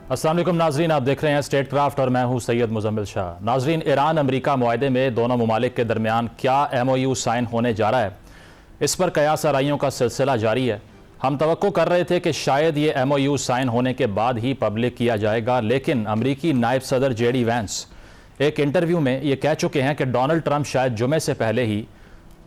अस्सलाम वालेकुम नाजरीन, आप देख रहे हैं स्टेट क्राफ्ट और मैं हूं सैयद मुजम्मिल शाह। नाजरीन, ईरान अमेरिका मुआहदे में दोनों ममालिक के दरमियान क्या MOU साइन होने जा रहा है, इस पर कयास आराइयों का सिलसिला जारी है। हम तवक्को कर रहे थे कि शायद ये MOU साइन होने के बाद ही पब्लिक किया जाएगा, लेकिन अमरीकी नायब सदर JD वैंस एक इंटरव्यू में ये कह चुके हैं कि डोनाल्ड ट्रंप शायद जुमे से पहले ही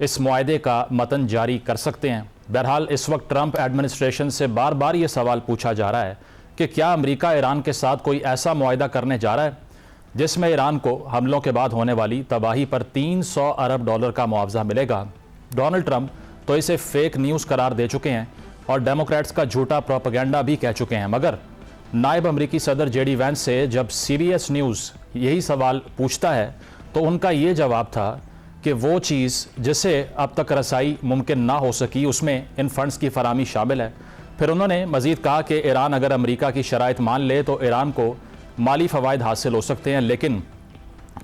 इस मुआहदे का मतन जारी कर सकते हैं। बहरहाल इस वक्त ट्रंप एडमिनिस्ट्रेशन से बार बार ये सवाल पूछा जा रहा है कि क्या अमेरिका ईरान के साथ कोई ऐसा मुआहदा करने जा रहा है जिसमें ईरान को हमलों के बाद होने वाली तबाही पर $300 अरब का मुआवजा मिलेगा। डोनाल्ड ट्रंप तो इसे फेक न्यूज़ करार दे चुके हैं और डेमोक्रेट्स का झूठा प्रोपेगेंडा भी कह चुके हैं, मगर नायब अमरीकी सदर JD वैंस से जब CBS न्यूज़ यही सवाल पूछता है तो उनका ये जवाब था कि वो चीज़ जिसे अब तक रसाई मुमकिन ना हो सकी उसमें इन फंड्स की फरामी शामिल है। फिर उन्होंने मज़ीद कहा कि ईरान अगर अमेरिका की शराइत मान ले तो ईरान को माली फ़वाइद हासिल हो सकते हैं, लेकिन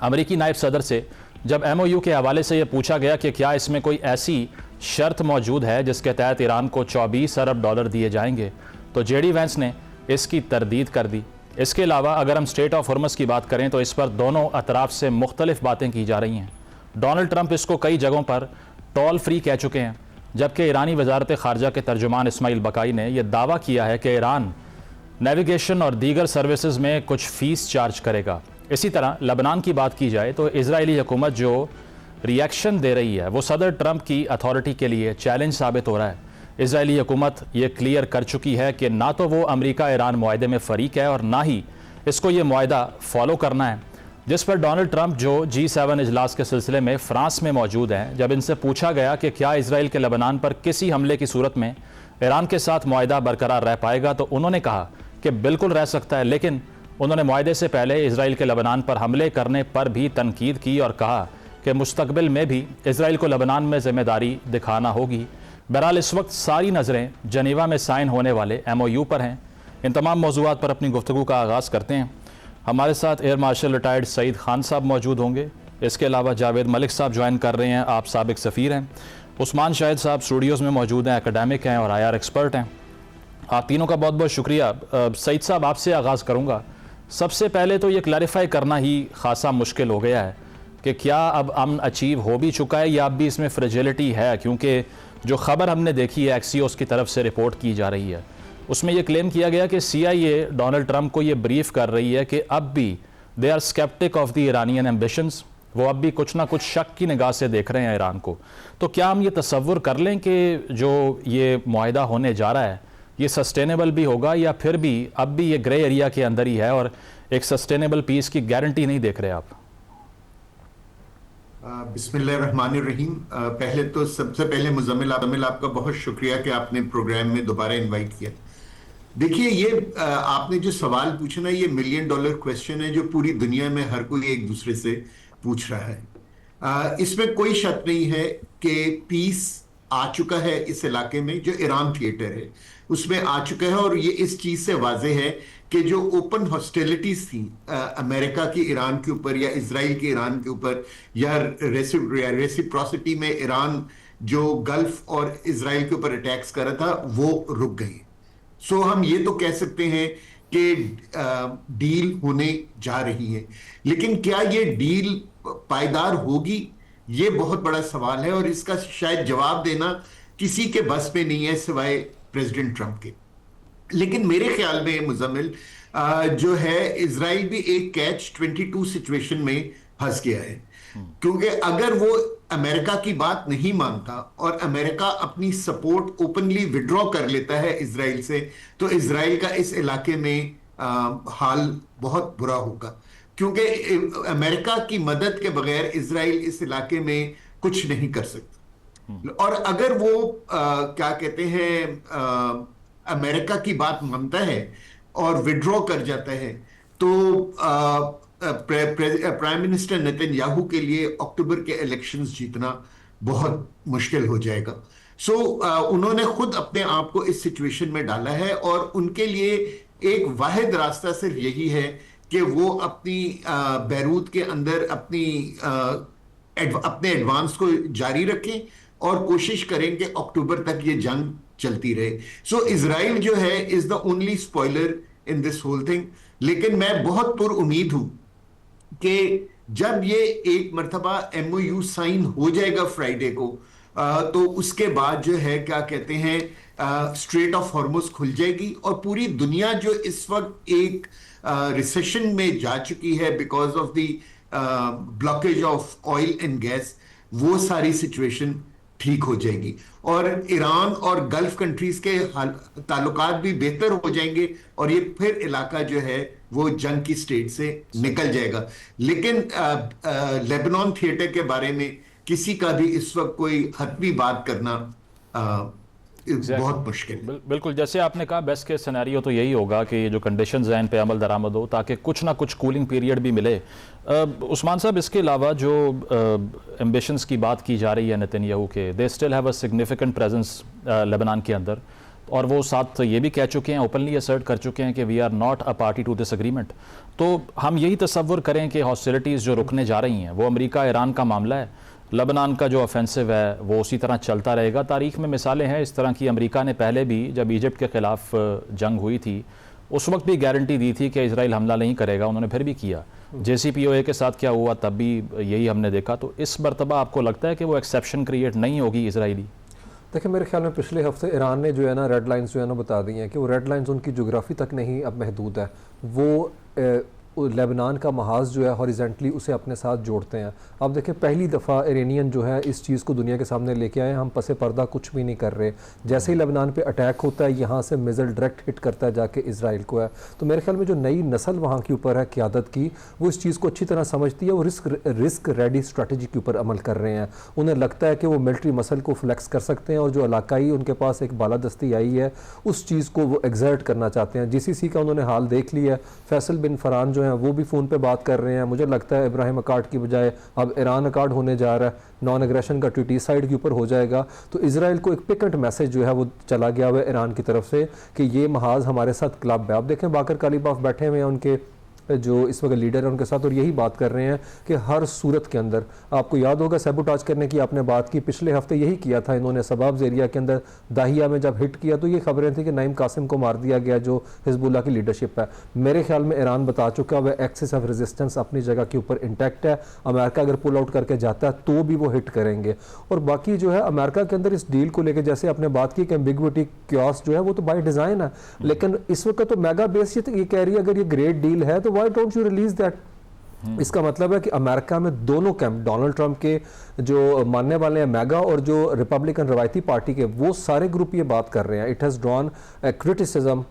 अमेरिकी नायब सदर से जब MOU के हवाले से ये पूछा गया कि क्या इसमें कोई ऐसी शर्त मौजूद है जिसके तहत ईरान को $24 अरब दिए जाएंगे, तो JD वैंस ने इसकी तरदीद कर दी। इसके अलावा अगर हम स्ट्रेट ऑफ हॉर्मस की बात करें तो इस पर दोनों अतराफ से मुख्तलिफ बातें की जा रही हैं। डोनाल्ड ट्रंप इसको कई जगहों पर टोल फ्री कह चुके हैं, जबकि ईरानी वजारत खारजा के तर्जुमान इस्माइल बकाई ने यह दावा किया है कि ईरान नेविगेशन और दीगर सर्विसेज में कुछ फ़ीस चार्ज करेगा। इसी तरह लबनान की बात की जाए तो इजरायली हुकूमत जो रिएक्शन दे रही है वो सदर ट्रंप की अथॉरिटी के लिए चैलेंज साबित हो रहा है। इजरायली हुकूमत ये क्लियर कर चुकी है कि ना तो वो अमेरिका ईरान मुआहदे में फ़रीक है और ना ही इसको ये मुआहदा फॉलो करना है, जिस पर डोनाल्ड ट्रंप जो G7 इजलास के सिलसिले में फ्रांस में मौजूद हैं, जब इनसे पूछा गया कि क्या इसराइल के लबनान पर किसी हमले की सूरत में ईरान के साथ मुआहदा बरकरार रह पाएगा, तो उन्होंने कहा कि बिल्कुल रह सकता है, लेकिन उन्होंने मुआहदे से पहले इसराइल के लबनान पर हमले करने पर भी तनकीद की और कहा कि मुस्तकबिल में भी इसराइल को लबनान में जिम्मेदारी दिखाना होगी। बहरहाल इस वक्त सारी नज़रें जनीवा में साइन होने वाले MOU पर हैं। इन तमाम मौज़ूआत पर अपनी गुफ्तगू का आगाज़ करते हैं। हमारे साथ air marshal retired Saeed Khan sahab मौजूद होंगे। इसके अलावा जावेद मलिक साहब ज्वाइन कर रहे हैं, आप साबिक सफ़ीर हैं। उस्मान शाहिद साहब स्टूडियोज़ में मौजूद हैं, एकेडमिक हैं और IR एक्सपर्ट हैं। आप तीनों का बहुत बहुत शुक्रिया। सईद साहब, आपसे आगाज़ करूँगा। सबसे पहले तो ये क्लैरिफाई करना ही खासा मुश्किल हो गया है कि क्या अब अमन अचीव हो भी चुका है या अब भी इसमें फ्रेजिलिटी है, क्योंकि जो ख़बर हमने देखी है एक्सियोस की तरफ से रिपोर्ट की जा रही है उसमें यह क्लेम किया गया कि CIA डोनाल्ड ट्रंप को ये ब्रीफ कर रही है कि अब भी they are sceptic of the Iranian ambitions, वो अब भी कुछ ना कुछ शक की निगाह से देख रहे हैं ईरान को। तो क्या हम ये तसव्वुर कर लें कि जो ये मुआहदा होने जा रहा है ये सस्टेनेबल भी होगा या फिर भी अब भी ये ग्रे एरिया के अंदर ही है और एक सस्टेनेबल पीस की गारंटी नहीं देख रहे आप? बिस्मिल्लाहिर्रहमानिर्रहीम। पहले तो सबसे पहले मुजम्मिल आपका बहुत शुक्रिया कि आपने प्रोग्राम में दोबारा इनवाइट किया। देखिए, ये आपने जो सवाल पूछा ना, ये $1 मिलियन क्वेश्चन है जो पूरी दुनिया में हर कोई एक दूसरे से पूछ रहा है। इसमें कोई शक नहीं है कि पीस आ चुका है इस इलाके में, जो ईरान थिएटर है उसमें आ चुका है। और ये इस चीज से वाज़ेह है कि जो ओपन हॉस्टिलिटीज थी अमेरिका की ईरान के ऊपर या इसराइल के ईरान के ऊपर या रेसिप्रोसिटी में ईरान जो गल्फ और इसराइल के ऊपर अटैक्स कर रहा था वो रुक गई। सो हम ये तो कह सकते हैं कि डील होने जा रही है, लेकिन क्या ये डील पायदार होगी, ये बहुत बड़ा सवाल है और इसका शायद जवाब देना किसी के बस में नहीं है सिवाय प्रेसिडेंट ट्रंप के। लेकिन मेरे ख्याल में मुजम्मिल जो है इजराइल भी एक Catch-22 सिचुएशन में फंस गया है, क्योंकि अगर वो अमेरिका की बात नहीं मानता और अमेरिका अपनी सपोर्ट ओपनली विड्रॉ कर लेता है इजराइल से, तो इजराइल का इस इलाके में हाल बहुत बुरा होगा, क्योंकि अमेरिका की मदद के बगैर इजराइल इस इलाके में कुछ नहीं कर सकता। और अगर वो क्या कहते हैं अमेरिका की बात मानता है और विड्रॉ कर जाता है, तो प्राइम मिनिस्टर नेतन्याहू के लिए अक्टूबर के इलेक्शंस जीतना बहुत मुश्किल हो जाएगा। सो उन्होंने खुद अपने आप को इस सिचुएशन में डाला है और उनके लिए एक वाहिद रास्ता सिर्फ यही है कि वो अपनी बैरूत के अंदर अपने एडवांस को जारी रखें और कोशिश करें कि अक्टूबर तक ये जंग चलती रहे। सो इजराइल जो है is the only spoiler in this whole thing, लेकिन मैं बहुत पुरउम्मीद हूं कि जब ये एक मर्तबा एमओयू साइन हो जाएगा फ्राइडे को, तो उसके बाद जो है क्या कहते हैं स्ट्रेट ऑफ हॉर्मुज खुल जाएगी और पूरी दुनिया जो इस वक्त एक रिसेशन में जा चुकी है because of the blockage of oil and gas, वो सारी सिचुएशन ठीक हो जाएगी और ईरान और गल्फ कंट्रीज के ताल्लुकात भी बेहतर हो जाएंगे और ये फिर इलाका जो है वो जंग की स्टेट से निकल जाएगा। लेकिन लेबनान थिएटर के बारे में किसी का भी इस वक्त कोई हतमी बात करना बहुत मुश्किल है। बिल्कुल, जैसे आपने कहा बेस्ट केस सिनेरियो तो यही होगा कि ये जो कंडीशंस हैं इन पे अमल दरामद हो ताकि कुछ ना कुछ कूलिंग पीरियड भी मिले। उस्मान साहब, इसके अलावा जो एम्बिशंस की बात की जा रही है नेतन्याहू के, they still have a significant presence Lebanon के अंदर और वो साथ ये भी कह चुके हैं, ओपनली असर्ट कर चुके हैं कि we are not a party to this agreement. तो हम यही तसव्वुर करें कि हॉस्टिलिटीज़ जो रुकने जा रही हैं वो अमेरिका ईरान का मामला है, लेबनान का जो ऑफेंसिव है वो उसी तरह चलता रहेगा। तारीख में मिसालें हैं इस तरह की, अमेरिका ने पहले भी जब इजिप्ट के ख़िलाफ़ जंग हुई थी उस वक्त भी गारंटी दी थी कि इजराइल हमला नहीं करेगा, उन्होंने फिर भी किया। JCPOA के साथ क्या हुआ तब भी यही हमने देखा। तो इस मरतबा आपको लगता है कि वो एक्सेप्शन क्रिएट नहीं होगी इजरायली? देखिए, मेरे ख्याल में पिछले हफ्ते ईरान ने जो है ना रेड लाइंस जो है ना बता दी हैं कि वो रेड लाइंस उनकी जोग्राफी तक नहीं अब महदूद है, वो लेबनान का महाज जो है हॉरिजेंटली उसे अपने साथ जोड़ते हैं। अब देखिए, पहली दफ़ा इरानियन जो है इस चीज़ को दुनिया के सामने लेके आए, हम पसे पर्दा कुछ भी नहीं कर रहे। जैसे ही लेबनान पे अटैक होता है यहाँ से मिज़ल डायरेक्ट हिट करता है जाके इसराइल को है। तो मेरे ख्याल में जो नई नस्ल वहाँ के ऊपर है क़यादत की, वो इस चीज़ को अच्छी तरह समझती है, वो रिस्क रेडी स्ट्रेटजी के ऊपर अमल कर रहे हैं। उन्हें लगता है कि वो मिलिट्री मसल को फ्लैक्स कर सकते हैं और जो इलाकाई उनके पास एक बालादस्ती आई है उस चीज़ को वो एग्जर्ट करना चाहते हैं। GCC का उन्होंने हाल देख लिया है, फैसल बिन फरहान जो हैं वो भी फ़ोन पे बात कर रहे हैं। मुझे लगता है इब्राहिम अकार्ड की बजाय अब ईरान अकार्ड होने जा रहा है, नॉन एग्रेशन का ट्रीटी साइड के ऊपर हो जाएगा। तो इसराइल को एक पिकेंट मैसेज जो है वो चला गया हुआ है ईरान की तरफ से कि ये महाज हमारे साथ क्लब है। आप देखें बाकर कालीबाफ बैठे हुए हैं उनके जो इस वक्त लीडर है उनके साथ, और यही बात कर रहे हैं कि हर सूरत के अंदर, आपको याद होगा सैबोटाज करने की आपने बात की, पिछले हफ्ते यही किया था इन्होंने सबाब्स एरिया के अंदर दाहिया में जब हिट किया तो ये खबरें थी कि नईम कासिम को मार दिया गया जो हिजबुल्लाह की लीडरशिप है। मेरे ख्याल में ईरान बता चुका वह एक्सिस ऑफ रेजिस्टेंस अपनी जगह के ऊपर इंटैक्ट है। अमेरिका अगर पुल आउट करके जाता है तो भी वो हिट करेंगे। और बाकी जो है अमेरिका के अंदर इस डील को लेकर जैसे आपने बात की कि एम्बिग्विटी क्योस जो है वो तो बाय डिज़ाइन है, लेकिन इस वक्त तो मेगा बेस ये कह रही है अगर ये ग्रेट डील है तो why don't you release that. इसका मतलब है कि अमेरिका में दोनों कैंप, डोनाल्ड ट्रंप के जो मानने वाले हैं मेगा और जो रिपब्लिकन रवायती पार्टी के, वो सारे ग्रुप ये बात कर रहे हैं। It has drawn criticism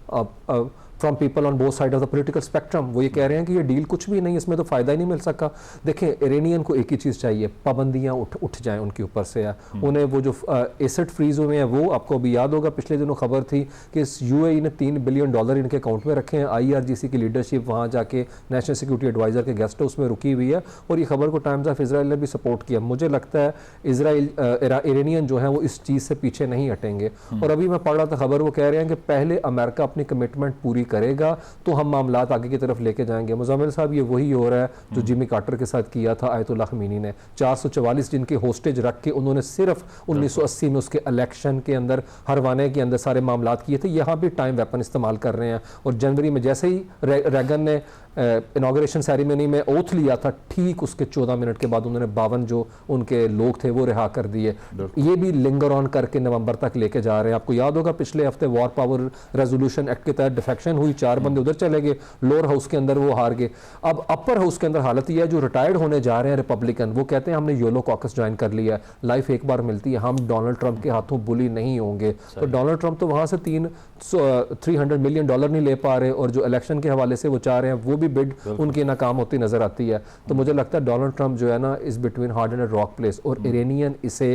from people on both side of the political spectrum. वो ये कह रहे हैं कि ये डील कुछ भी नहीं, इसमें तो फ़ायदा ही नहीं मिल सका। देखें, इरानियन को एक ही चीज़ चाहिए, पाबंदियाँ उठ जाएं उनके ऊपर से। उन्हें वो जो एसेट फ्रीज हुए हैं वो, आपको अभी याद होगा पिछले दिनों खबर थी कि UAE ने $3 बिलियन इनके अकाउंट में रखे हैं। IRGC की लीडरशिप वहाँ जाके नेशनल सिक्योरिटी एडवाइज़र के गेस्ट हाउस में रुकी हुई है और ये खबर को टाइम्स ऑफ इसराइल ने भी सपोर्ट किया। मुझे लगता है इरानियन जो है वो इस चीज़ से पीछे नहीं हटेंगे। और अभी मैं पढ़ रहा था खबर, वो कह रहे हैं कि पहले अमेरिका अपनी कमिटमेंट पूरी करेगा तो हम मामलात आगे की तरफ लेके जाएंगे। मुज़म्मिल साहब, ये वही हो रहा है जो जिमी कार्टर के साथ किया था आयतुल्लाह ख़मीनी ने। 444 जिनके होस्टेज रख के उन्होंने सिर्फ 1980 में उसके इलेक्शन के अंदर हरवाने के अंदर सारे मामलात किए थे। यहाँ भी टाइम वेपन इस्तेमाल कर रहे हैं। और जनवरी में जैसे ही रेगन ने इनाग्रेशन सेरेमनी में ओथ लिया था, ठीक उसके 14 मिनट के बाद उन्होंने 52 जो उनके लोग थे वो रिहा कर दिए। ये भी लिंगर ऑन करके नवंबर तक लेके जा रहे हैं। आपको याद होगा पिछले हफ्ते वॉर पावर रेजोल्यूशन एक्ट के तहत डिफेक्शन हुई, 4 बंदे उधर चले गए, लोअर हाउस के अंदर वो हार गए। अब अपर हाउस के अंदर हालत यह है, जो रिटायर्ड होने जा रहे हैं रिपब्लिकन, वो कहते हैं हमने योलो कॉकस ज्वाइन कर लिया है, लाइफ एक बार मिलती है, हम डोनाल्ड ट्रंप के हाथों बुली नहीं होंगे। तो डोनाल्ड ट्रंप तो वहां से $300 मिलियन नहीं ले पा रहे और जो इलेक्शन के हवाले से वो चाह रहे हैं वो भी बिड उनकी नाकाम होती नजर आती है। तो मुझे लगता है डोनाल्ड ट्रंप जो है ना is between hard and rock place और इरानियन इसे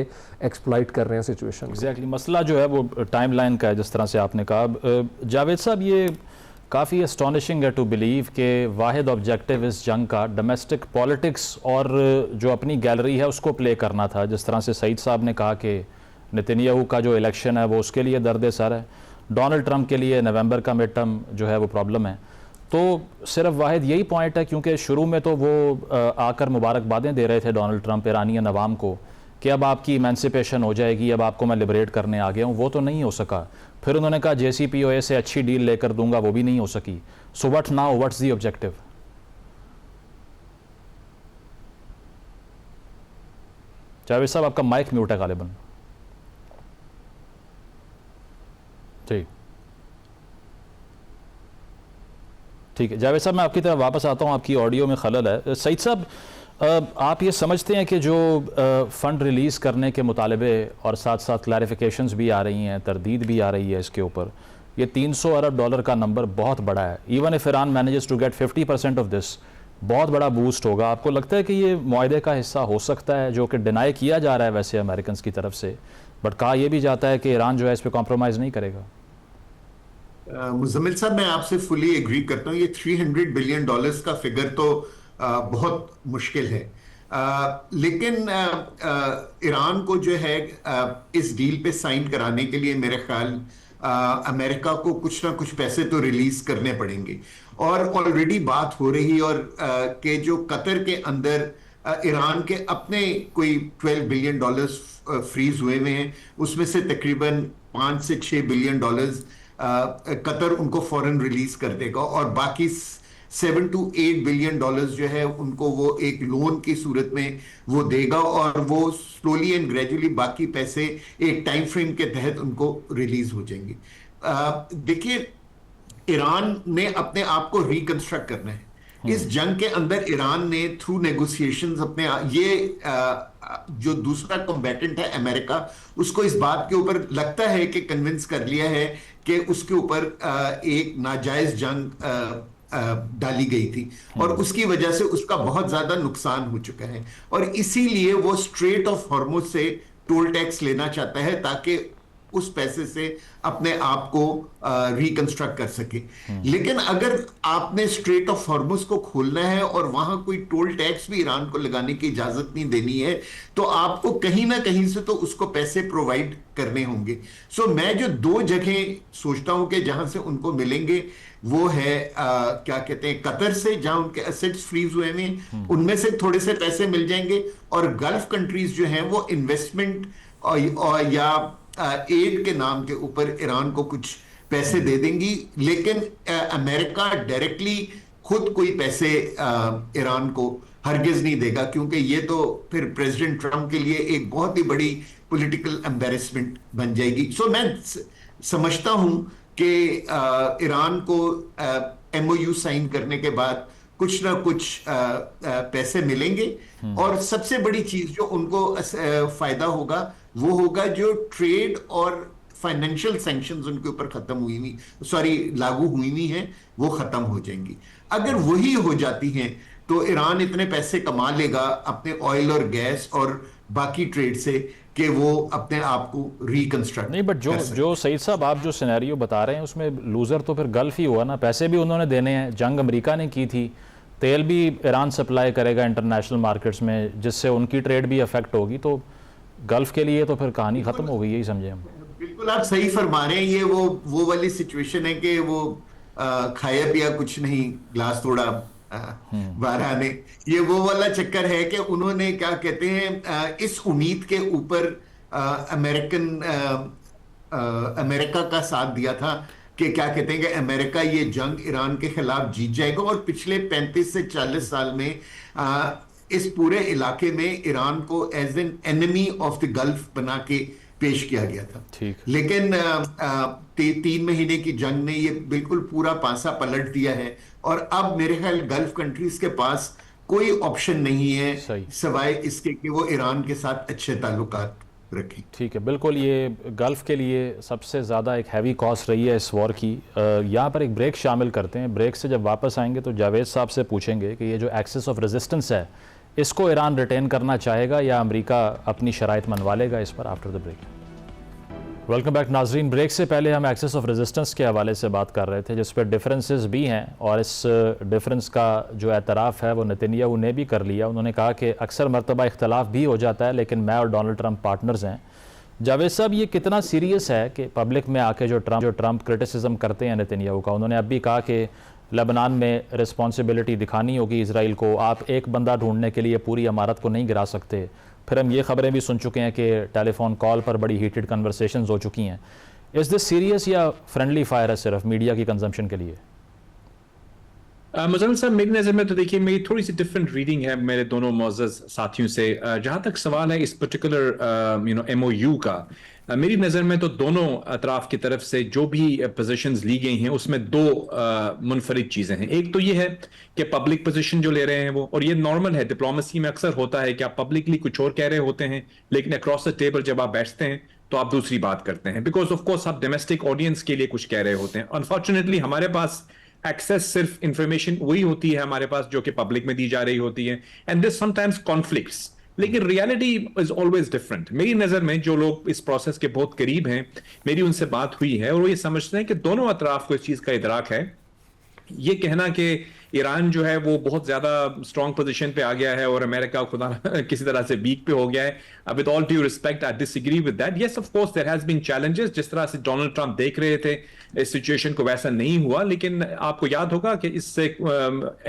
एक्सप्लॉइट कर रहे हैं सिचुएशन। एग्जैक्टली, मसला जो है वो टाइमलाइन का है, जिस तरह से आपने कहा। जावेद साहब, ये काफ़ी एस्टॉनिशिंग है टू बिलीव कि वाहिद ऑब्जेक्टिव इस जंग का डोमेस्टिक पॉलिटिक्स और जो अपनी गैलरी है उसको प्ले करना था। जिस तरह से सईद साहब ने कहा कि नेतन्याहू का जो इलेक्शन है वो उसके लिए दर्द सर है, डोनाल्ड ट्रंप के लिए नवंबर का मिड टर्म जो है वो प्रॉब्लम है। तो सिर्फ वाहिद यही पॉइंट है, क्योंकि शुरू में तो वो आकर मुबारकबादें दे रहे थे डोनाल्ड ट्रंप ईरानियन अवाम को कि अब आपकी इमेंसिपेशन हो जाएगी, अब आपको मैं लिबरेट करने आ गया हूँ, वो तो नहीं हो सका। फिर उन्होंने कहा JCPOA से अच्छी डील लेकर दूंगा, वो भी नहीं हो सकी। So what now, what's the objective? Javed साहब आपका माइक म्यूट है गालिबन। ठीक है जावेद साहब, मैं आपकी तरफ वापस आता हूँ, आपकी ऑडियो में खलल है। सईद साहब, आप ये समझते हैं कि जो फ़ंड रिलीज़ करने के मुतालबे और साथ साथ क्लैरिफिकेशंस भी आ रही हैं, तरदीद भी आ रही है इसके ऊपर, ये $300 अरब का नंबर बहुत बड़ा है। Even if Iran manages to get 50% of this, बहुत बड़ा बूस्ट होगा। आपको लगता है कि ये मुआहदे का हिस्सा हो सकता है, जो कि डिनाई किया जा रहा है वैसे अमेरिकन की तरफ से, बट कहा यह भी जाता है कि ईरान जो है इस पर कॉम्प्रोमाइज़ नहीं करेगा? मुजम्मिल साहब, मैं आपसे फुली एग्री करता हूँ। ये $300 बिलियन का फिगर तो बहुत मुश्किल है, लेकिन ईरान को जो है इस डील पे साइन कराने के लिए मेरे ख्याल अमेरिका को कुछ ना कुछ पैसे तो रिलीज करने पड़ेंगे। और ऑलरेडी बात हो रही और कि जो कतर के अंदर ईरान के अपने कोई $12 बिलियन फ्रीज हुए हैं, उसमें से तकरीबन $5 से $6 बिलियन कतर उनको फौरन रिलीज कर देगा, और बाकी $7 to 8 बिलियन जो है उनको वो एक लोन की सूरत में वो देगा, और वो स्लोली एंड ग्रेजुअली बाकी पैसे एक टाइम फ्रेम के तहत उनको रिलीज हो जाएंगे। देखिए, ईरान ने अपने आप को रिकंस्ट्रक्ट करना है। इस जंग के अंदर ईरान ने थ्रू नेगोशिएशंस अपने जो दूसरा कॉम्बैटेंट है अमेरिका, उसको इस बात के ऊपर लगता है कि कन्विंस कर लिया है कि उसके ऊपर एक नाजायज जंग डाली गई थी, और उसकी वजह से उसका बहुत ज्यादा नुकसान हो चुका है, और इसीलिए वो स्ट्रेट ऑफ हॉर्मुज से टोल टैक्स लेना चाहता है ताकि उस पैसे से अपने आप को रिकंस्ट्रक्ट कर सके। लेकिन अगर आपने स्ट्रेट ऑफ हॉर्मुज को खोलना है और वहां कोई टोल टैक्स भी ईरान को लगाने की इजाजत नहीं देनी है, तो आपको कहीं ना कहीं से तो उसको पैसे प्रोवाइड करने होंगे। सो मैं जो दो जगह सोचता हूं कि जहां से उनको मिलेंगे, वो है क्या कहते हैं, कतर से, जहां उनके एसेट्स फ्रीज हुए हैं, उनमें से थोड़े से पैसे मिल जाएंगे, और गल्फ कंट्रीज जो हैं वो इन्वेस्टमेंट या एड के नाम के ऊपर ईरान को कुछ पैसे दे देंगी। लेकिन अमेरिका डायरेक्टली खुद कोई पैसे ईरान को हरगिज नहीं देगा, क्योंकि ये तो फिर प्रेसिडेंट ट्रंप के लिए एक बहुत ही बड़ी पॉलिटिकल एम्बैरेसमेंट बन जाएगी। सो मैं समझता हूं कि ईरान को MOU साइन करने के बाद कुछ ना कुछ पैसे मिलेंगे, और सबसे बड़ी चीज जो उनको फायदा होगा वो होगा जो ट्रेड और फाइनेंशियल सैंक्शंस उनके ऊपर लागू हुई हुई हैं, वो खत्म हो जाएंगी। अगर वही हो जाती हैं तो ईरान इतने पैसे कमा लेगा अपने ऑयल और गैस और बाकी ट्रेड से कि वो अपने आप को रिकंस्ट्रक्ट नहीं। बट जो सईद साहब आप जो सिनेरियो बता रहे हैं, उसमें लूजर तो फिर गल्फ ही हुआ ना। पैसे भी उन्होंने देने हैं, जंग अमेरिका ने की थी, तेल भी ईरान सप्लाई करेगा इंटरनेशनल मार्केट्स में, जिससे उनकी ट्रेड भी अफेक्ट होगी। तो गल्फ के लिए तो फिर कहानी खत्म हो गई, यही समझे हम। बिल्कुल आप सही फरमा रहे हैं। ये वो वाली सिचुएशन है कि वो खाया पिया कुछ नहीं, ग्लास थोड़ा बाहर आने, ये वो वाला चक्कर है कि उन्होंने क्या कहते हैं, इस उम्मीद के ऊपर अमेरिका का साथ दिया था कि क्या कहते हैं कि अमेरिका ये जंग ईरान के खिलाफ जीत जाएगा, और पिछले 35 से 40 साल में इस पूरे इलाके में ईरान को as an enemy of the Gulf बना के पेश किया गया था। ठीक। लेकिन 3 महीने की जंग ने ये बिल्कुल पूरा पासा पलट दिया है, और अब मेरे ख्याल गल्फ कंट्रीज के पास कोई ऑप्शन नहीं है सवाए इसके कि वो ईरान के साथ अच्छे ताल्लुकात रखें। ठीक है, बिल्कुल। ये गल्फ के लिए सबसे ज़्यादा एक हैवी कॉस्ट रही है इस वॉर की। यहाँ पर एक ब्रेक शामिल करते हैं। ब्रेक से जब वापस आएंगे तो जावेद साहब से पूछेंगे कि ये जो एक्सेस ऑफ रेजिस्टेंस है, इसको ईरान रिटेन करना चाहेगा या अमेरिका अपनी शराइत मनवा लेगा इस पर, after the break. Welcome back नाजरीन। ब्रेक से पहले हम एक्सेस ऑफ रेजिस्टेंस के हवाले से बात कर रहे थे, जिस पर डिफरेंसेस भी हैं, और इस डिफरेंस का जो एतराफ़ है वो नेतन्याहू ने भी कर लिया। उन्होंने कहा कि अक्सर मरतबा इख्तलाफ भी हो जाता है, लेकिन मैं और डोनाल्ड ट्रंप पार्टनर्स हैं। जावेद साहब, ये कितना सीरियस है कि पब्लिक में आके जो ट्रंप क्रिटिसिज्म करते हैं नेतन्याहू का, उन्होंने अब भी कहा कि लेबनान में रिस्पॉन्सिबिलिटी दिखानी होगी इसराइल को, आप एक बंदा ढूंढने के लिए पूरी इमारत को नहीं गिरा सकते। फिर हम ये खबरें भी सुन चुके हैं कि टेलीफोन कॉल पर बड़ी हीटेड कन्वर्सेशंस हो चुकी हैं। इज़ दिस सीरियस या फ्रेंडली फायर है सिर्फ मीडिया की कंजम्पशन के लिए? मुज़म्मिल साहब, मेरी नज़र में तो देखिए मेरी थोड़ी सी डिफरेंट रीडिंग है मेरे दोनों मुअज़्ज़ज़ साथियों से। जहाँ तक सवाल है इस पर्टिकुलर MOU का, मेरी नज़र में तो दोनों अतराफ की तरफ से जो भी पोजीशंस ली गई हैं उसमें दो मुनफरिद चीज़ें हैं। एक तो ये है कि पब्लिक पोजीशन जो ले रहे हैं वो, और ये नॉर्मल है, डिप्लोमेसी में अक्सर होता है कि आप पब्लिकली कुछ और कह रहे होते हैं लेकिन अक्रॉस द टेबल जब आप बैठते हैं तो आप दूसरी बात करते हैं, बिकॉज ऑफ कोर्स आप डोमेस्टिक ऑडियंस के लिए कुछ कह रहे होते हैं। अनफॉर्चुनेटली हमारे पास एक्सेस सिर्फ इंफॉर्मेशन वही होती है हमारे पास जो कि पब्लिक में दी जा रही होती है, एंड दिस समटाइम्स कॉन्फ्लिक्ट्स, लेकिन रियलिटी इज ऑलवेज डिफरेंट। मेरी नजर में जो लोग इस प्रोसेस के बहुत करीब हैं, मेरी उनसे बात हुई है और वो ये समझते हैं कि दोनों अतराफ को इस चीज का इदराक है। ये कहना कि ईरान जो है वो बहुत ज्यादा स्ट्रॉन्ग पोजीशन पे आ गया है और अमेरिका खुदा किसी तरह से वीक पे हो गया है, with all due respect I disagree with that. Yes of course there has been challenges, जिस तरह से डोनाल्ड ट्रंप देख रहे थे इस सिचुएशन को वैसा नहीं हुआ, लेकिन आपको याद होगा कि इससे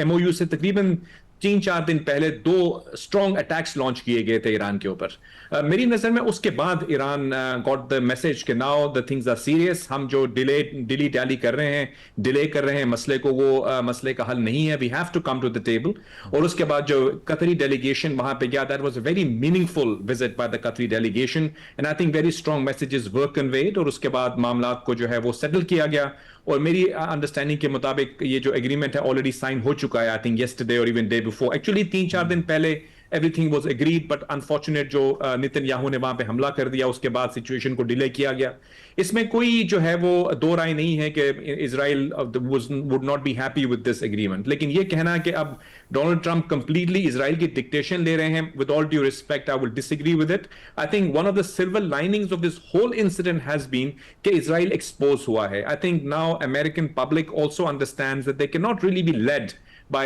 MOU से तकरीबन 3-4 दिन पहले 2 स्ट्रॉन्ग अटैक्स लॉन्च किए गए थे ईरान के ऊपर। मेरी नजर में उसके बाद ईरान गॉट द मैसेज कि now the things are serious, हम जो डिली डैली कर रहे हैं, डिले कर रहे हैं मसले को, वो मसले का हल नहीं है, we have to come to the table. और उसके बाद जो कतरी डेलीगेशन वहां पे गया, that was a very meaningful visit by the Qatari delegation and I think very strong messages were conveyed, और उसके बाद मामला को जो है वो सेटल किया गया। और मेरी अंडरस्टैंडिंग के मुताबिक ये जो एग्रीमेंट है ऑलरेडी साइन हो चुका है, आई थिंक येस्टरडे और इवन डे बिफोर, एक्चुअली 3-4 दिन पहले everything was agreed, but unfortunate जो नेतन्याहू ने वहां पे हमला कर दिया उसके बाद सिचुएशन को डिले किया गया। इसमें कोई जो है वो दो राय नहीं है कि Israel would not be happy with this agreement, लेकिन ये कहना कि अब डोनाल्ड ट्रंप कंप्लीटली इजराइल की डिक्टेशन ले रहे हैं, with all due respect I will disagree with it. I think one of the silver linings of this whole incident has been कि इजराइल एक्सपोज हुआ है। I think now American public also understands that they can not really be led by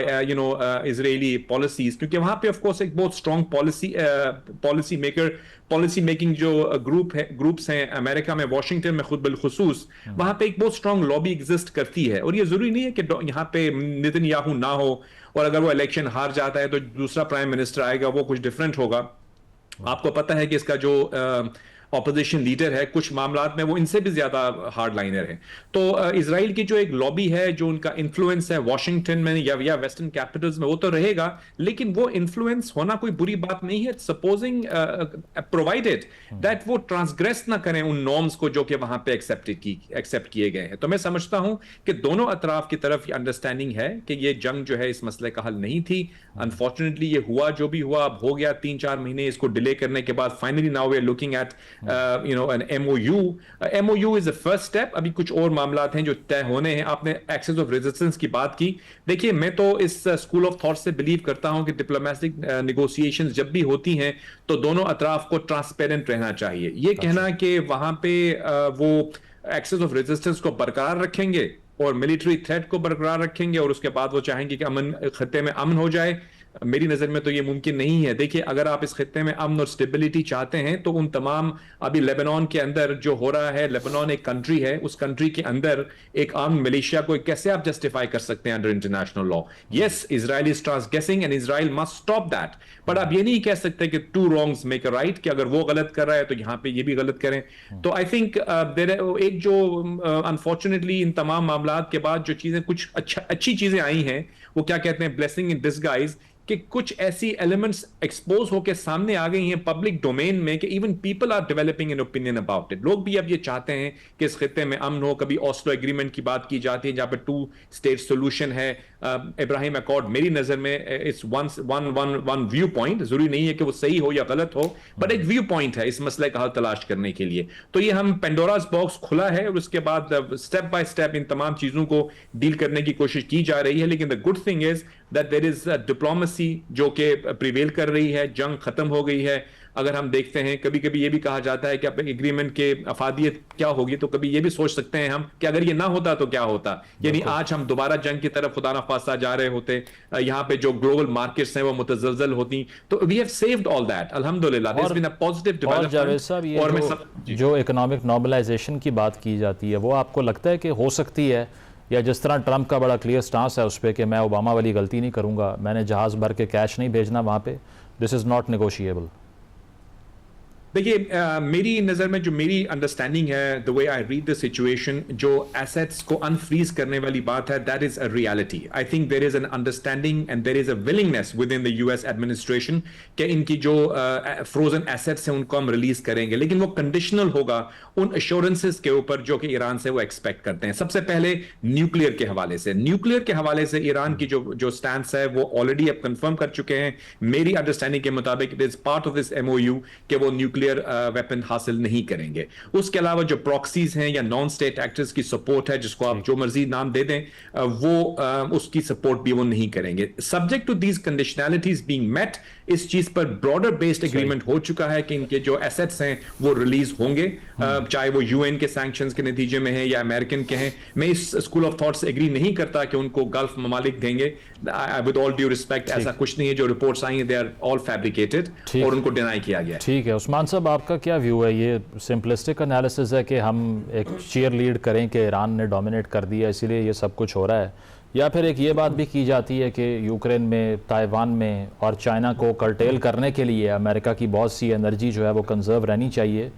Israeli policies, क्योंकि वहां पे of course एक बहुत strong policy making जो groups हैं अमेरिका में, वॉशिंगटन में खुद बिलखुसूस, वहां पे एक बहुत स्ट्रॉन्ग लॉबी एग्जिस्ट करती है। और ये जरूरी नहीं है कि यहाँ पे नेतन्याहू ना हो, और अगर वो इलेक्शन हार जाता है तो दूसरा प्राइम मिनिस्टर आएगा वो कुछ डिफरेंट होगा। आपको पता है कि इसका जो ऑपोजिशन लीडर है कुछ मामलात में वो इनसे भी ज्यादा हार्ड लाइनर है। तो इजराइल की जो एक लॉबी है, जो उनका इन्फ्लुएंस है वॉशिंगटन में या वेस्टर्न कैपिटल्स में, वो तो रहेगा, लेकिन वो इन्फ्लुएंस होना कोई बुरी बात नहीं है, सपोजिंग प्रोवाइडेड दैट वो ट्रांसग्रेस ना करें उन नॉर्म्स को जो कि वहां पे एक्सेप्ट किए गए हैं। तो मैं समझता हूं कि दोनों अतराफ की तरफ अंडरस्टैंडिंग है कि ये जंग जो है इस मसले का हल नहीं थी। अनफॉर्चुनेटली ये हुआ जो भी हुआ, अब हो गया 3-4 महीने इसको डिले करने के बाद, finally now we are looking at an MOU. MOU is the first step. अभी कुछ और मामलात हैं जो तय होने हैं। आपने एक्सेस ऑफ रेजिस्टेंस की बात की, देखिए मैं तो इस स्कूल ऑफ थॉट से बिलीव करता हूं कि डिप्लोमेटिक नेगोशिएशंस जब भी होती हैं तो दोनों अतराफ को ट्रांसपेरेंट रहना चाहिए। ये कहना कि वहां पे वो एक्सेस ऑफ रेजिस्टेंस को बरकरार रखेंगे और मिलिट्री थ्रेट को बरकरार रखेंगे और उसके बाद वो चाहेंगे कि अमन खत्ते में अमन हो जाए, मेरी नजर में तो ये मुमकिन नहीं है। देखिए अगर आप इस खित्ते में अमन और स्टेबिलिटी चाहते हैं तो उन तमाम, अभी लेबनान के अंदर जो हो रहा है, लेबनान एक कंट्री है, उस कंट्री के अंदर एक आर्म मिलिशिया को कैसे आप जस्टिफाई कर सकते हैं under international law? Yes, Israel is transgressing and Israel must stop that, but आप ये नहीं कह सकते कि 2 wrongs मेक अ राइट, कि अगर वो गलत कर रहा है तो यहाँ पे ये भी गलत करें। तो आई थिंक एक जो अनफॉर्चुनेटली इन तमाम मामलात के बाद जो चीजें कुछ अच्छी चीजें आई हैं, वो क्या कहते हैं, ब्लेसिंग इन डिसगाइज, कि कुछ ऐसी एलिमेंट्स एक्सपोज होकर सामने आ गई हैं पब्लिक डोमेन में कि even people are developing an opinion about it. लोग भी अब ये चाहते हैं कि इस खित्ते में अमन हो। कभी ऑस्लो एग्रीमेंट की बात की जाती है जहां पे 2 स्टेट सोल्यूशन है, इब्राहिम अकॉर्ड, मेरी नजर में इट्स वन व्यू पॉइंट, जरूरी नहीं है कि वो सही हो या गलत हो, बट एक व्यू पॉइंट है इस मसले का हल तलाश करने के लिए। तो ये हम पेंडोरास बॉक्स खुला है और उसके बाद स्टेप बाय स्टेप इन तमाम चीजों को डील करने की कोशिश की जा रही है। लेकिन the good thing is that there is diplomacy जो कि प्रिवेल कर रही है, जंग खत्म हो गई है। अगर हम देखते हैं, कभी कभी ये भी कहा जाता है कि अब एग्रीमेंट के अफादियत क्या होगी, तो कभी ये भी सोच सकते हैं हम कि अगर ये ना होता तो क्या होता, यानी आज हम दोबारा जंग की तरफ खुदा ना खास्ता जा रहे होते, यहाँ पे जो ग्लोबल मार्केट्स हैं वो मुतज़लज़ल होती। तो we have saved all that, अल्हम्दुलिल्लाह, there has been a positive development. और मैं जो इकोनॉमिक नॉर्मलाइजेशन की बात की जाती है, वो आपको लगता है कि हो सकती है, या जिस तरह ट्रंप का बड़ा क्लियर स्टांस है उस पर कि मैं ओबामा वाली गलती नहीं करूंगा, मैंने जहाज़ भर के कैश नहीं भेजना वहाँ पे, दिस इज़ नॉट नेगोशिएबल? देखिए मेरी नजर में जो मेरी अंडरस्टैंडिंग है, the way I read the situation, जो एसेट्स को अनफ्रीज करने वाली बात है, that is a reality. I think there is an understanding and there is a willingness within the US administration कि इनकी जो फ्रोजन एसेट्स हैं उनको हम रिलीज करेंगे, लेकिन वो कंडीशनल होगा उन एश्योरेंसेस के ऊपर जो कि ईरान से वो एक्सपेक्ट करते हैं. सबसे पहले न्यूक्लियर के हवाले से, ईरान की जो स्टैंड है वो ऑलरेडी अब कंफर्म कर चुके हैं. मेरी अंडरस्टैंडिंग के मुताबिक it is part of this MOU कि वो न्यूक्लियर वेपन हासिल नहीं करेंगे. उसके अलावा जो प्रॉक्सीज हैं या नॉन स्टेट एक्टर्स की सपोर्ट है, जिसको आप जो मर्जी नाम दे दें, वो उसकी सपोर्ट भी वो नहीं करेंगे. Subject to these conditionalities being met, इस चीज पर ब्रॉडर बेस्ड एग्रीमेंट हो चुका है कि इनके जो एसेट्स हैं वो रिलीज होंगे, चाहे वो यूएन के सैंक्शंस के नतीजे में है या अमेरिकन के हैं. मैं इस स्कूल ऑफ थॉट से एग्री नहीं करता कि उनको गल्फ ममालिक देंगे. विद ऑल ड्यू रिस्पेक्ट, ऐसा कुछ नहीं है. जो रिपोर्ट्स आई हैं दे आर ऑल फैब्रिकेटेड और उनको डिनाई किया गया है. ठीक है उस्मान साहब, आपका क्या व्यू है? ये सिंपलिस्टिक एनालिसिस है कि हम एक चीयर लीड करें कि ईरान ने डोमिनेट कर दिया इसीलिए ये सब कुछ हो रहा है, या फिर एक ये बात भी की जाती है कि यूक्रेन में, ताइवान में और चाइना को कर्टेल करने के लिए अमेरिका की बहुत सी एनर्जी जो है वो कंजर्व रहनी चाहिए,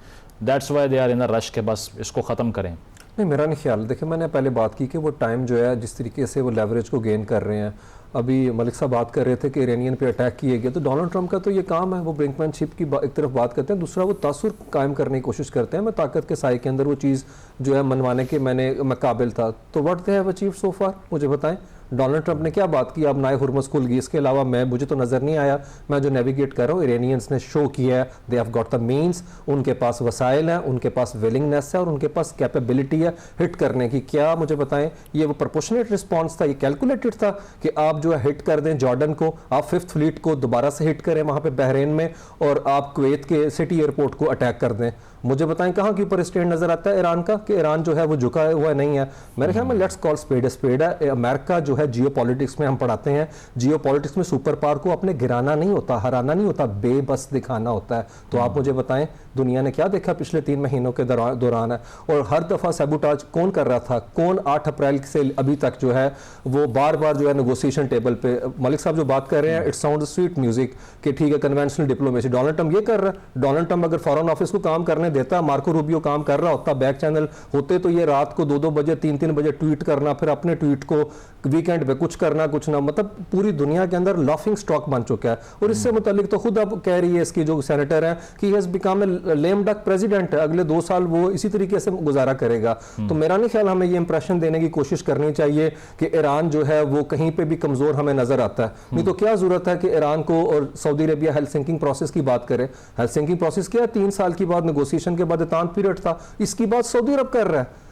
that's why they are in a rush के बस इसको ख़त्म करें? नहीं, मेरा नहीं ख्याल. देखिए, मैंने पहले बात की कि वो टाइम जो है जिस तरीके से वो लेवरेज को गेन कर रहे हैं, अभी मलिक साहब बात कर रहे थे कि इरानियन पे अटैक किए गए, तो डोनाल्ड ट्रंप का तो ये काम है, वो ब्रिंकमैनशिप की एक तरफ बात करते हैं, दूसरा वो तासुर कायम करने की कोशिश करते हैं. मैं ताकत के साए के अंदर वो चीज़ जो है मनवाने के मैं काबिल था. तो what they have achieved so far, मुझे बताएं. डोनाल्ड ट्रंप ने क्या बात की? अब नाए हुर्मुज़ खुल गई, इसके अलावा मुझे तो नज़र नहीं आया. मैं जो नेविगेट कर रहा हूँ, इरानियंस ने शो किया है they have got the means, उनके पास वसाइल हैं, उनके पास विलिंगनेस है और उनके पास कैपेबिलिटी है हिट करने की. क्या मुझे बताएं, ये वो प्रोपोर्शनेट रिस्पॉन्स था, ये कैलकुलेटेड था कि आप जो है हिट कर दें जॉर्डन को, आप 5th फ्लीट को दोबारा से हिट करें वहाँ पे बहरीन में, और आप कुवैत के सिटी एयरपोर्ट को अटैक कर दें? मुझे बताएं कहाँ के ऊपर स्टैंड नजर आता है ईरान का कि ईरान जो है वो झुका हुआ नहीं है? मेरे ख्याल में लेट्स कॉल स्पेड है. अमेरिका जो है जियो पॉलिटिक्स में हम पढ़ाते हैं, जियो पॉलिटिक्स में सुपर पावर को अपने गिराना नहीं होता, हराना नहीं होता, बेबस दिखाना होता है. तो आप मुझे बताएं दुनिया ने क्या देखा पिछले 3 महीनों के दौरान है? और हर दफा सैबोटाज कौन कर रहा था? कौन 8 अप्रैल से अभी तक जो है वो बार बार जो है नेगोशिएशन टेबल पे, मलिक साहब जो बात कर रहे हैं, इट साउंड स्वीट म्यूजिक कि ठीक है कन्वेंशनल डिप्लोमेसी, डोनाल्ड ट्रंप ये कर रहा है. डोनाल्ड ट्रंप अगर फॉरेन ऑफिस को काम करने देता, मार्को रूबियो काम कर रहा होता, बैक चैनल होते, तो ये रात को 2-2 बजे 3-3 बजे ट्वीट करना, फिर अपने ट्वीट को वीकेंड पे कुछ करना कुछ ना, मतलब पूरी दुनिया के अंदर लाफिंग स्टॉक बन चुका है. और इससे मुतालिक तो खुद अब कह रही है इसकी जो सेनेटर है कि he has become a lame duck president है, अगले 2 साल वो इसी तरीके से गुजारा करेगा. तो मेरा नहीं ख्याल हमें ये इंप्रेशन देने की कोशिश करनी चाहिए कि ईरान जो है वो कहीं पे भी कमजोर हमें नजर आता है. नहीं तो क्या जरूरत है कि ईरान को और सऊदी अरेबिया हेल्सिंकी प्रोसेस की बात करे? हेल्सिंकी प्रोसेस क्या 3 साल की बाद नेगोशिएशन के बाद एतान पीरियड था, इसकी बात सऊदी अरब कर रहा है.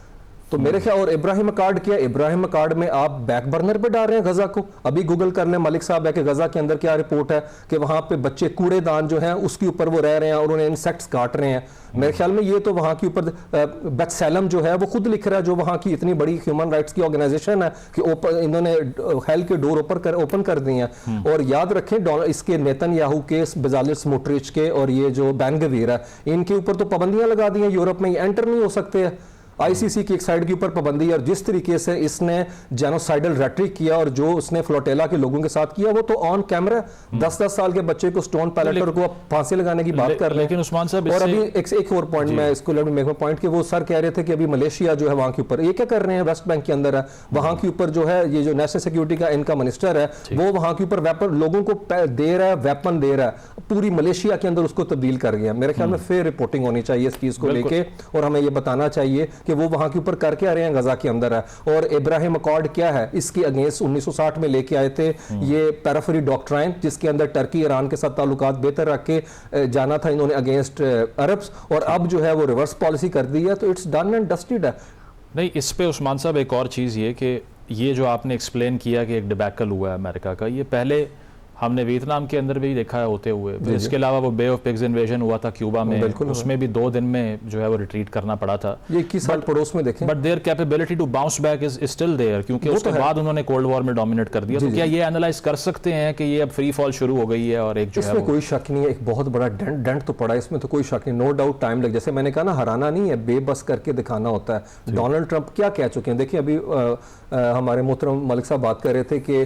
तो मेरे ख्याल, और इब्राहिम अकार्ड किया, इब्राहिम अकार्ड में आप बैक बर्नर पे डाल रहे हैं गजा को. अभी गूगल कर लें मलिक साहब है कि गजा के अंदर क्या रिपोर्ट है कि वहां पे बच्चे कूड़ेदान जो है उसके ऊपर वो रह रहे हैं और उन्हें इंसेक्ट्स काट रहे हैं. मेरे ख्याल में ये तो वहां के ऊपर बेत्सेलम जो है वो खुद लिख रहा है, जो वहां की इतनी बड़ी ह्यूमन राइट्स की ऑर्गेनाइजेशन है, कि इन्होंने हेल के डोर ओपन कर दिए हैं. और याद रखें इसके नेतन्याहू के, बेजालिर स्मोट्रिच के और ये जो बैन गवीर है, इनके ऊपर तो पाबंदियां लगा दी हैं. यूरोप में एंटर नहीं हो सकते हैं. आईसीसी की एक साइड के ऊपर पाबंदी, और जिस तरीके से इसने जेनोसाइडल रेटरिक किया और जो उसने फ्लोटेला के लोगों के साथ किया, वो तो ऑन कैमरा 10-10 साल के बच्चे को स्टोन पैलेटर को फांसी लगाने की बात कर रहे हैं. लेकिन उस्मान साहब, और अभी एक और पॉइंट मैं इसको मेक पॉइंट कि वो सर कह रहे थे कि अभी मलेशिया जो है वहां के ऊपर ये क्या कर रहे हैं, वेस्ट बैंक के अंदर है, वहां के ऊपर जो है ये जो नेशनल सिक्योरिटी का इनका मिनिस्टर है वो वहां के ऊपर वेपन लोगों को दे रहा है, वेपन दे रहा है, पूरी मलेशिया के अंदर उसको तब्दील कर गया. मेरे ख्याल में फेयर रिपोर्टिंग होनी चाहिए इस चीज को लेके, और हमें ये बताना चाहिए कि वो वहां के ऊपर करके आ रहे हैं, गजा के अंदर है. और इब्राहिम अकॉर्ड क्या है, इसके अगेंस्ट 1960 में लेके आए थे ये पैराफरी डॉक्ट्राइन, जिसके अंदर टर्की ईरान के साथ ताल्लुकात बेहतर रख के जाना था इन्होंने अगेंस्ट अरब्स, और अब जो है वो रिवर्स पॉलिसी कर दी है. तो इट्स डन एंड डस्टेड है. नहीं, इस पे उस्मान साहब एक और चीज़ ये कि ये जो आपने एक्सप्लेन किया कि एक डिबैकल हुआ है अमेरिका का, ये पहले हमने वियतनाम के अंदर भी देखा है होते हुए. इसके अलावा वो बे ऑफ पिग्स इन्वेजन हुआ था क्यूबा में, उसमें भी 2 दिन में जो है वो रिट्रीट करना पड़ा था. ये 21 साल पड़ोस में देखें. But there capability to bounce back is still there, क्योंकि उसके बाद उन्होंने कोल्ड वॉर में डोमिनेट कर दिया. तो क्या ये एनालाइज कर सकते हैं कि ये अब फ्री फॉल शुरू हो गई है? और एक जो इसमें कोई शक नहीं है, एक बहुत बड़ा डेंट तो पड़ा है इसमें, तो कोई शक नहीं. नो डाउट टाइम लग, जैसे मैंने कहा ना, हराना नहीं है, बेबस करके दिखाना होता है. डोनाल्ड ट्रंप क्या कह चुके हैं? देखिए अभी हमारे मोहतरम मलिक साहब बात कर रहे थे कि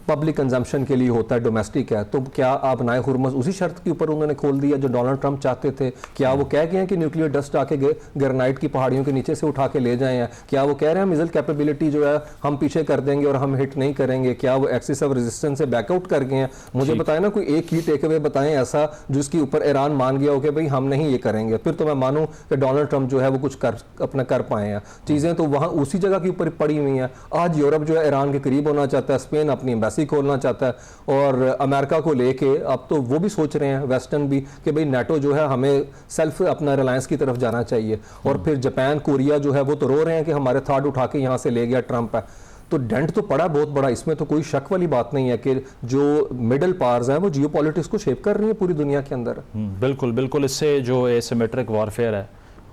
पब्लिक कंजम्पशन के लिए लिए होता है, डोमेस्टिक है, तो क्या आप नाए हुरमस उसी शर्त के ऊपर उन्होंने खोल दिया जो डोनाल्ड ट्रंप चाहते थे? क्या वो कह गए हैं कि न्यूक्लियर डस्ट आके ग्रेनाइट की पहाड़ियों के नीचे से उठा के ले जाए हैं? क्या वो कह रहे हैं मिसाइल कैपेबिलिटी जो है हम पीछे कर देंगे और हम हिट नहीं करेंगे? क्या वो एक्सिस ऑफ रेजिस्टेंस से बैकआउट कर गए हैं? मुझे बताएं ना, कोई एक ही टेक अवे बताएं ऐसा जिसके ऊपर ईरान मान गया हो कि भाई हम नहीं ये करेंगे, फिर तो मैं मानूं कि डोनाल्ड ट्रंप जो है वो कुछ कर पाए हैं। चीज़ें तो वहाँ उसी जगह के ऊपर पड़ी हुई हैं। आज यूरोप जो है ईरान के करीब होना चाहता है, स्पेन अपनी एम्बेसी खोलना चाहता है, और अमेरिका को लेके अब तो वो भी सोच रहे हैं वेस्टर्न भी कि भाई नेटो जो है हमें सेल्फ अपना रिलायंस की तरफ जाना चाहिए। और फिर जापान, कोरिया जो है वो तो रो रहे हैं कि हमारे थाड उठा के यहाँ से ले गया ट्रंप है। तो डेंट तो पड़ा बहुत बड़ा, इसमें तो कोई शक वाली बात नहीं है कि जो मिडिल पावर्स हैं वो जियोपॉलिटिक्स को शेप कर रही है पूरी दुनिया के अंदर। बिल्कुल बिल्कुल। इससे जो एसिमेट्रिक वॉरफेयर है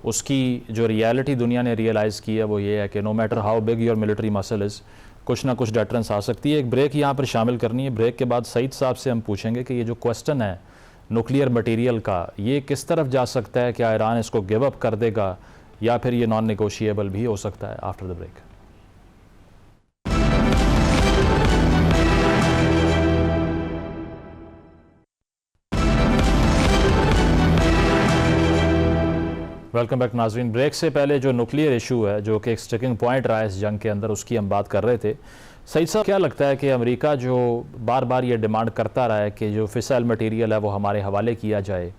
उसकी जो रियलिटी दुनिया ने रियलाइज़ की है वो ये है कि no matter how big your military muscle is, कुछ ना कुछ डेटरेंस आ सकती है। एक ब्रेक यहाँ पर शामिल करनी है। ब्रेक के बाद सईद साहब से हम पूछेंगे कि ये जो क्वेश्चन है न्यूक्लियर मटेरियल का, ये किस तरफ जा सकता है? क्या ईरान इसको गिव अप कर देगा या फिर ये नॉन नेगोशिएबल भी हो सकता है? After the break. Welcome back नाजरीन। ब्रेक से पहले जो न्यूक्लियर इशू है जो कि एक स्टिकिंग पॉइंट रहा है इस जंग के अंदर, उसकी हम बात कर रहे थे। सईद साहब, क्या लगता है कि अमेरिका जो बार बार ये डिमांड करता रहा है कि जो फिसाइल मटेरियल है वो हमारे हवाले किया जाए,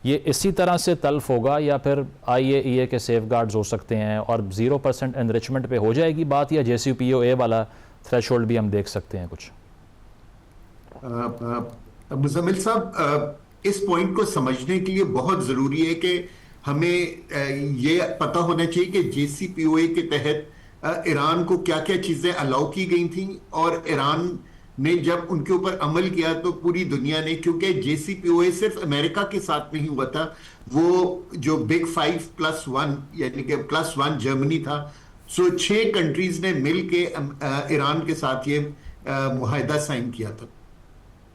ये इसी तरह से तल्फ होगा या फिर IAEA के सेफ गार्ड्स हो सकते हैं और 0% एनरिचमेंट पे हो जाएगी बात, या JCPOA वाला थ्रेशोल्ड भी हम देख सकते हैं कुछ? मुजम्मिल साहब, इस पॉइंट को समझने के लिए बहुत जरूरी है कि हमें ये पता होना चाहिए कि JCPOA के तहत ईरान को क्या क्या चीजें अलाउ की गई थी, और ईरान ने जब उनके ऊपर अमल किया तो पूरी दुनिया ने, क्योंकि JCPOA सिर्फ अमेरिका के साथ नहीं हुआ था, वो जो बिग 5+1 यानी कि +1 जर्मनी था, सो 6 कंट्रीज ने मिल के ईरान के साथ ये मुआहिदा साइन किया था।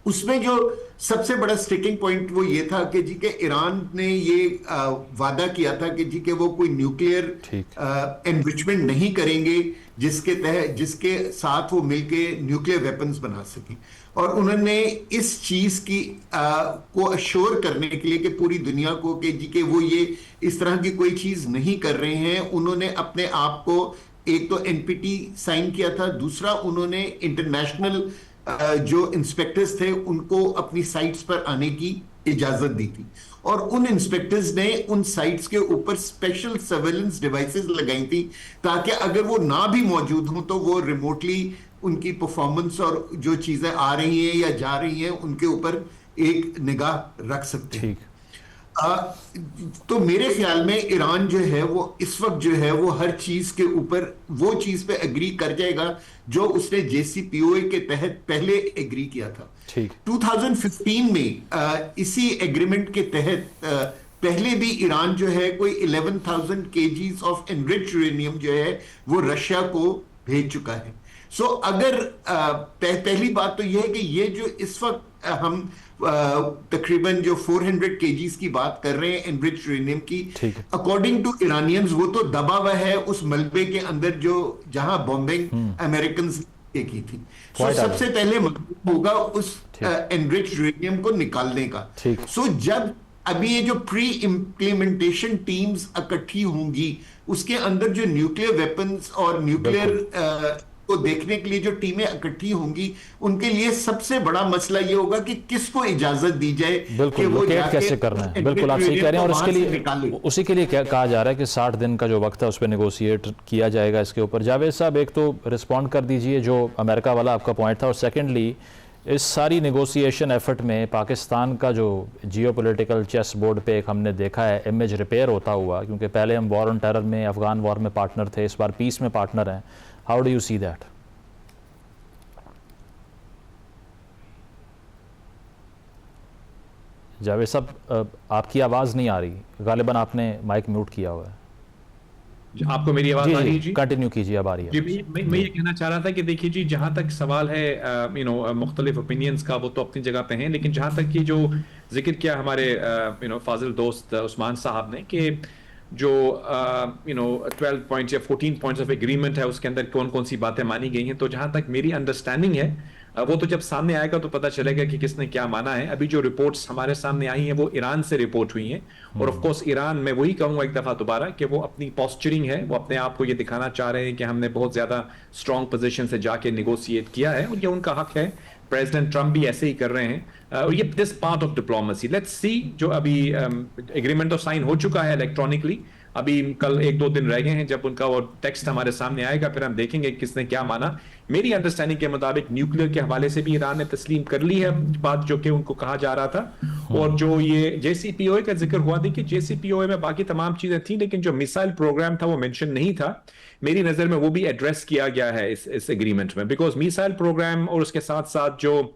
उसमें जो सबसे बड़ा स्टिकिंग पॉइंट वो ये था कि जी के ईरान ने ये वादा किया था कि जी के वो कोई न्यूक्लियर एनरिचमेंट नहीं करेंगे जिसके साथ वो मिलके न्यूक्लियर वेपन्स बना सकें, और उन्होंने इस चीज की को अश्योर करने के लिए कि पूरी दुनिया को कि जी के वो ये इस तरह की कोई चीज नहीं कर रहे हैं, उन्होंने अपने आप को एक तो NPT साइन किया था, दूसरा उन्होंने इंटरनेशनल जो इंस्पेक्टर्स थे उनको अपनी साइट्स पर आने की इजाजत दी थी, और उन इंस्पेक्टर्स ने उन साइट्स के ऊपर स्पेशल सर्वेलेंस डिवाइसेस लगाई थी ताकि अगर वो ना भी मौजूद हों तो वो रिमोटली उनकी परफॉर्मेंस और जो चीजें आ रही हैं या जा रही हैं उनके ऊपर एक निगाह रख सकते हैं। तो मेरे ख्याल में ईरान जो है वो इस वक्त जो है वो हर चीज के ऊपर वो चीज पे एग्री कर जाएगा जो उसने JCPOA के तहत पहले एग्री किया था। 2015 में इसी एग्रीमेंट के तहत पहले भी ईरान जो है कोई 11,000 kgs ऑफ एनरिच्ड यूरेनियम जो है वो रशिया को भेज चुका है। सो अगर पहली बात तो यह है कि ये जो इस वक्त हम तकरीबन जो 400 kgs की बात कर रहे हैं एनरिच्ड यूरेनियम की, अकॉर्डिंग टू ईरानियंस वो तो दबा हुआ है उस मलबे के अंदर जो जहां बॉम्बिंग अमेरिकन ने की थी। सो सबसे पहले होगा उस एनरिच्ड यूरेनियम को निकालने का। सो जब अभी ये जो प्री इम्प्लीमेंटेशन टीम्स इकट्ठी होंगी उसके अंदर जो न्यूक्लियर वेपन्स और न्यूक्लियर को देखने के लिए जो टीमें इकट्ठी होंगी उनके लिए सबसे बड़ा मसला ये होगा कि किसको इजाजत दी जाए कि वो कैसे करना है। बिल्कुल आप सही कह रहे हैं, और उसके लिए उसी के लिए क्या कहा जा रहा है कि 60 दिन का जो वक्त है उस पर नेगोशिएट किया जाएगा इसके ऊपर। जावेद साहब, एक तो रिस्पॉन्ड कर दीजिए जो अमेरिका वाला आपका पॉइंट था, और सेकेंडली इस सारी नेगोशिएशन एफर्ट में पाकिस्तान का जो जियोपॉलिटिकल चेस बोर्ड पे एक हमने देखा है इमेज रिपेयर होता हुआ, क्योंकि पहले हम वॉर ऑन टेरर में, अफगान वॉर में पार्टनर थे, इस बार पीस में पार्टनर हैं। How do you see that? Javed साहब, आपकी आवाज़ नहीं आ रही, गालिबन आपने माइक म्यूट किया हुआ है। आपको मेरी आवाज आ रही है? जी कंटिन्यू कीजिए, अब आ रही है। जी, मैं ये कहना चाह रहा था कि देखिए जी, जहां तक सवाल है मुख्तलिफ ओपिनियंस का वो तो अपनी जगह पे हैं, लेकिन जहां तक ये जो जिक्र किया हमारे फाजिल दोस्त उस्मान साहब ने कि जो 12 पॉइंट्स या 14 पॉइंट्स ऑफ एग्रीमेंट है उसके अंदर कौन कौन सी बातें मानी गई हैं, तो जहां तक मेरी अंडरस्टैंडिंग है वो तो जब सामने आएगा तो पता चलेगा कि किसने क्या माना है। अभी जो रिपोर्ट्स हमारे सामने आई हैं वो ईरान से रिपोर्ट हुई हैं, और ऑफ कोर्स ईरान, मैं वही कहूंगा एक दफा दोबारा कि वो अपनी पॉस्चरिंग है, वो अपने आप को ये दिखाना चाह रहे हैं कि हमने बहुत ज्यादा स्ट्रांग पोजीशन से जाके निगोशिएट किया है, और ये उनका हक है। प्रेसिडेंट ट्रंप भी ऐसे ही कर रहे हैं, और ये this part of diplomacy. Let's see, जो अभी एग्रीमेंट तो साइन हो चुका है इलेक्ट्रॉनिकली, अभी कल 1-2 दिन रह गए हैं जब उनका वो टेक्स्ट हमारे सामने आएगा, फिर हम देखेंगे किसने क्या माना। मेरी अंडरस्टैंडिंग के मुताबिक न्यूक्लियर के हवाले से भी ईरान ने तस्लीम कर ली है बात जो कि उनको कहा जा रहा था। और जो ये JCPOA का जिक्र हुआ, देखिए JCPOA में बाकी तमाम चीजें थी, लेकिन जो मिसाइल प्रोग्राम था वो मेंशन नहीं था। मेरी नजर में वो भी एड्रेस किया गया है इस एग्रीमेंट में, बिकॉज मिसाइल प्रोग्राम और उसके साथ साथ जो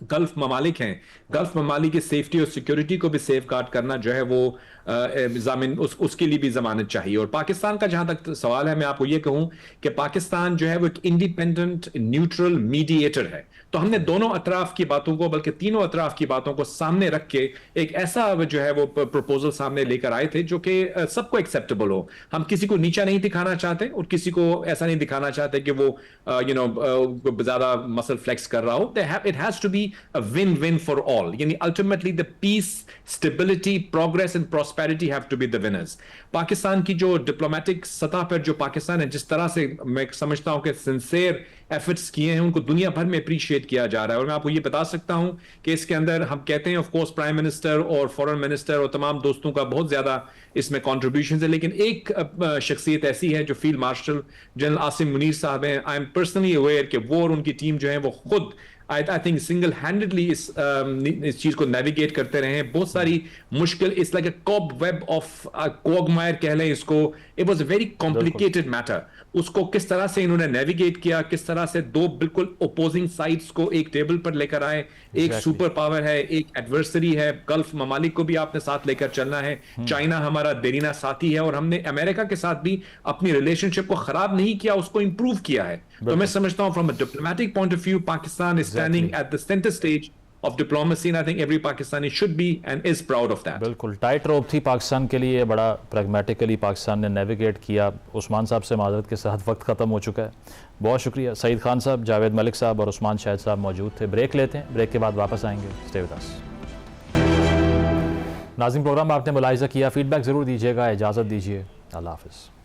गल्फ ममालिक हैं, गल्फ ममालिक की सेफ्टी और सिक्योरिटी को भी सेफ गार्ड करना जो है वो उसके लिए भी जमानत चाहिए। और पाकिस्तान का जहां तक सवाल है, मैं आपको ये कहूं कि पाकिस्तान जो है वो एक इंडिपेंडेंट न्यूट्रल मीडिएटर है। तो हमने दोनों अतराफ की बातों को, बल्कि तीनों अतराफ की बातों को सामने रख के एक ऐसा जो है वो प्रपोजल सामने लेकर आए थे जो कि सबको एक्सेप्टेबल हो। हम किसी को नीचा नहीं दिखाना चाहते और किसी को ऐसा नहीं दिखाना चाहते कि वो ज्यादा मसल फ्लेक्स कर रहा हो। It has to be a win-win for all. यानी ultimately the peace, stability, progress and prosperity have to be the winners. Pakistan की जो डिप्लोमेटिक सतह पर जो पाकिस्तान है, जिस तरह से मैं समझता हूं कि सिंसियर एफर्ट्स किए हैं, उनको दुनिया भर में अप्रिशिएट किया जा रहा है। और मैं आपको ये बता सकता हूं कि इसके अंदर हम कहते हैं ऑफ कोर्स प्राइम मिनिस्टर और फॉरेन मिनिस्टर और तमाम दोस्तों का बहुत ज्यादा इसमें कॉन्ट्रीब्यूशन है, लेकिन एक शख्सियत ऐसी है जो field marshal general Asim Munir साहब हैं। आई एम पर्सनली अवेयर कि वो और उनकी टीम जो है वो खुद आई थिंक सिंगल हैंडेडली इस चीज को नेविगेट करते रहे हैं। बहुत सारी मुश्किल, it's like a cobweb of quagmire कह लें इसको। It was a very complicated matter. उसको किस तरह से इन्होंने नेविगेट किया, किस तरह से दो बिल्कुल ओपोजिंग साइड्स को एक टेबल पर लेकर आए। एक सुपर पावर है, एक एडवर्सरी है, गल्फ ममालिक को भी आपने साथ लेकर चलना है। चाइना हमारा देरीना साथी है, और हमने अमेरिका के साथ भी अपनी रिलेशनशिप को खराब नहीं किया, उसको इंप्रूव किया है। तो मैं समझता हूं from a diplomatic point of view Pakistan is standing at the centre stage of diplomacy, and I think every Pakistani should be and is proud of that. बिल्कुल टाइट रोप थी पाकिस्तान के लिए, बड़ा प्रैग्मेटिकली पाकिस्तान ने नेविगेट किया। उस्मान साहब से माजरत के साथ वक्त ख़त्म हो चुका है। बहुत शुक्रिया। सईद खान साहब, जावेद मलिक साहब और उस्मान शाहिद साहब मौजूद थे। ब्रेक लेते हैं, ब्रेक के बाद वापस आएंगे। Stay with us. नाज़रीन, प्रोग्राम आपने मुलाहिज़ा किया, फीडबैक ज़रूर दीजिएगा। इजाज़त दीजिए, अल्लाह हाफ़िज़।